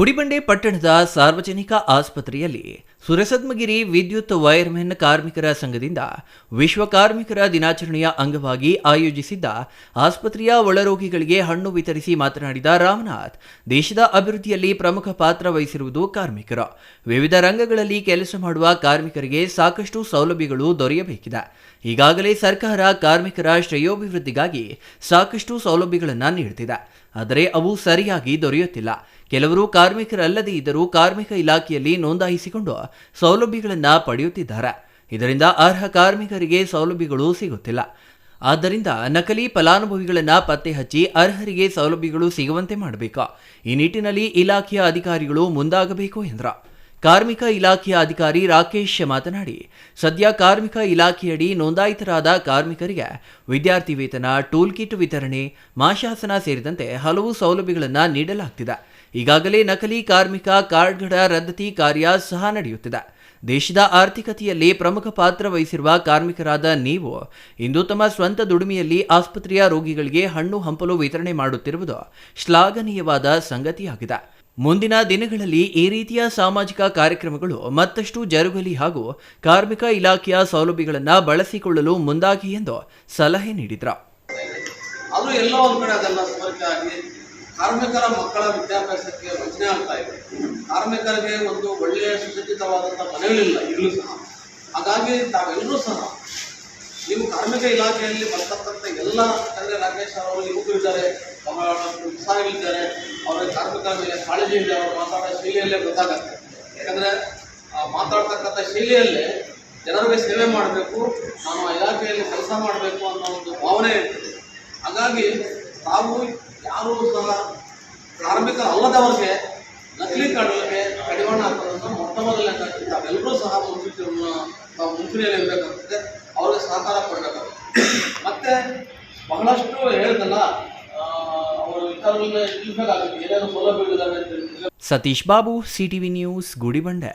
ಗುಡಿಬಂಡೆ ಪಟ್ಟಣದ ಸಾರ್ವಜನಿಕ ಆಸ್ಪತ್ರೆಯಲ್ಲಿ ಸುರಸದ್ಮಗಿರಿ ವಿದ್ಯುತ್ ವೈರ್ಮೆನ್ ಕಾರ್ಮಿಕರ ಸಂಘದಿಂದ ವಿಶ್ವ ಕಾರ್ಮಿಕರ ದಿನಾಚರಣೆಯ ಅಂಗವಾಗಿ ಆಯೋಜಿಸಿದ್ದ ಆಸ್ಪತ್ರೆಯ ಒಳರೋಗಿಗಳಿಗೆ ಹಣ್ಣು ವಿತರಿಸಿ ಮಾತನಾಡಿದ ರಾಮನಾಥ್, ದೇಶದ ಅಭಿವೃದ್ಧಿಯಲ್ಲಿ ಪ್ರಮುಖ ಪಾತ್ರ ವಹಿಸಿರುವುದು ಕಾರ್ಮಿಕರು. ವಿವಿಧ ರಂಗಗಳಲ್ಲಿ ಕೆಲಸ ಮಾಡುವ ಕಾರ್ಮಿಕರಿಗೆ ಸಾಕಷ್ಟು ಸೌಲಭ್ಯಗಳು ದೊರೆಯಬೇಕಿದೆ. ಈಗಾಗಲೇ ಸರ್ಕಾರ ಕಾರ್ಮಿಕರ ಶ್ರೇಯೋಭಿವೃದ್ಧಿಗಾಗಿ ಸಾಕಷ್ಟು ಸೌಲಭ್ಯಗಳನ್ನು ನೀಡುತ್ತಿದೆ. ಆದರೆ ಅವು ಸರಿಯಾಗಿ ದೊರೆಯುತ್ತಿಲ್ಲ. ಕೆಲವರು ಕಾರ್ಮಿಕರಲ್ಲದೇ ಇದ್ದರೂ ಕಾರ್ಮಿಕ ಇಲಾಖೆಯಲ್ಲಿ ನೋಂದಾಯಿಸಿಕೊಂಡು ಸೌಲಭ್ಯಗಳನ್ನು ಪಡೆಯುತ್ತಿದ್ದಾರೆ. ಇದರಿಂದ ಅರ್ಹ ಕಾರ್ಮಿಕರಿಗೆ ಸೌಲಭ್ಯಗಳು ಸಿಗುತ್ತಿಲ್ಲ. ಆದ್ದರಿಂದ ನಕಲಿ ಫಲಾನುಭವಿಗಳನ್ನು ಪತ್ತೆ ಹಚ್ಚಿ ಅರ್ಹರಿಗೆ ಸೌಲಭ್ಯಗಳು ಸಿಗುವಂತೆ ಮಾಡಬೇಕು. ಈ ನಿಟ್ಟಿನಲ್ಲಿ ಇಲಾಖೆಯ ಅಧಿಕಾರಿಗಳು ಮುಂದಾಗಬೇಕು ಎಂದರು. ಕಾರ್ಮಿಕ ಇಲಾಖೆಯ ಅಧಿಕಾರಿ ರಾಕೇಶ್ ಮಾತನಾಡಿ, ಸದ್ಯ ಕಾರ್ಮಿಕ ಇಲಾಖೆಯಡಿ ನೋಂದಾಯಿತರಾದ ಕಾರ್ಮಿಕರಿಗೆ ವಿದ್ಯಾರ್ಥಿ ವೇತನ, ಟೂಲ್ ಕಿಟ್ ವಿತರಣೆ, ಮಾಶಾಸನ ಸೇರಿದಂತೆ ಹಲವು ಸೌಲಭ್ಯಗಳನ್ನು ನೀಡಲಾಗುತ್ತಿದೆ. ಈಗಾಗಲೇ ನಕಲಿ ಕಾರ್ಮಿಕ ಕಾರ್ಡ್ಗಳ ರದ್ದತಿ ಕಾರ್ಯ ಸಹ ನಡೆಯುತ್ತಿದೆ. ದೇಶದ ಆರ್ಥಿಕತೆಯಲ್ಲಿ ಪ್ರಮುಖ ಪಾತ್ರ ವಹಿಸಿರುವ ಕಾರ್ಮಿಕರಾದ ನೀವು ಇಂದು ತಮ್ಮ ಸ್ವಂತ ದುಡಿಮೆಯಲ್ಲಿ ಆಸ್ಪತ್ರೆಯ ರೋಗಿಗಳಿಗೆ ಹಣ್ಣು ಹಂಪಲು ವಿತರಣೆ ಮಾಡುತ್ತಿರುವುದು ಶ್ಲಾಘನೀಯವಾದ ಸಂಗತಿಯಾಗಿದೆ. ಮುಂದಿನ ದಿನಗಳಲ್ಲಿ ಈ ರೀತಿಯ ಸಾಮಾಜಿಕ ಕಾರ್ಯಕ್ರಮಗಳು ಮತ್ತಷ್ಟು ಜರುಗಲಿ ಹಾಗೂ ಕಾರ್ಮಿಕ ಇಲಾಖೆಯ ಸೌಲಭ್ಯಗಳನ್ನು ಬಳಸಿಕೊಳ್ಳಲು ಮುಂದಾಗಿ ಎಂದು ಸಲಹೆ ನೀಡಿದರು. ಅದು ಎಲ್ಲೋ ಒಂದು ಕಡೆ ಅದೆಲ್ಲ ಸೋರಿಕೆಯಾಗಿ ಕಾರ್ಮಿಕರ ಮಕ್ಕಳ ವಿದ್ಯಾಭ್ಯಾಸಕ್ಕೆ ವಂಚನೆ ಆಗ್ತಾ ಇದೆ. ಕಾರ್ಮಿಕರಿಗೆ ಒಂದು ಒಳ್ಳೆಯ ಸುಸಜ್ಜಿತವಾದಂಥ ಮನೆಗಳಿಲ್ಲ ಈಗಲೂ ಸಹ. ಹಾಗಾಗಿ ತಾವೆಲ್ಲರೂ ಸಹ ನೀವು ಕಾರ್ಮಿಕ ಇಲಾಖೆಯಲ್ಲಿ ಬರ್ತಕ್ಕಂಥ ಎಲ್ಲ ರಾಕೇಶ್ ಅವರು ಯುವಕರಿದ್ದಾರೆ, ಬಹಳ ಉತ್ಸಾಹಗಳಿದ್ದಾರೆ, ಅವರ ಕಾರ್ಮಿಕರ ಮೇಲೆ ಕಾಳಜಿ ಇದೆ. ಅವರು ಮಾತಾಡೋ ಶೈಲಿಯಲ್ಲೇ ಗೊತ್ತಾಗತ್ತೆ. ಯಾಕಂದರೆ ಮಾತಾಡ್ತಕ್ಕಂಥ ಶೈಲಿಯಲ್ಲೇ ಜನರಿಗೆ ಸೇವೆ ಮಾಡಬೇಕು, ನಾನು ಆ ಇಲಾಖೆಯಲ್ಲಿ ಕೆಲಸ ಮಾಡಬೇಕು ಅನ್ನೋ ಒಂದು ಭಾವನೆ ಇರ್ತದೆ. ಹಾಗಾಗಿ ತಾವು ಯಾರೂ ಸಹ ಕಾರ್ಮಿಕರಲ್ಲದವರಿಗೆ ನಕಲಿ ಕಾರ್ಡ್ಗಳಿಗೆ ಕಡಿವಾಣ ಹಾಕೋದನ್ನು ಮೊಟ್ಟ ಮೊದಲನೇದಾಗಿ ತಾವೆಲ್ಲರೂ ಸಹ ಮುಂಚೂಣಿಯಲ್ಲಿ ಇರಬೇಕಾಗ್ತದೆ. ಅವ್ರಿಗೆ ಸಹಕಾರ ಕೊಡಬೇಕಾಗ್ತದೆ. ಮತ್ತೆ ಬಹಳಷ್ಟು ಹೇಳ್ದಲ್ಲ, ಅವರು ಇತರರನ್ನ ಇರಬೇಕಾಗುತ್ತೆ, ಏನೇನು ಸೌಲಭ್ಯಗಳಿದ್ದಾವೆ. Satish Babu, CTV news, Gudibande.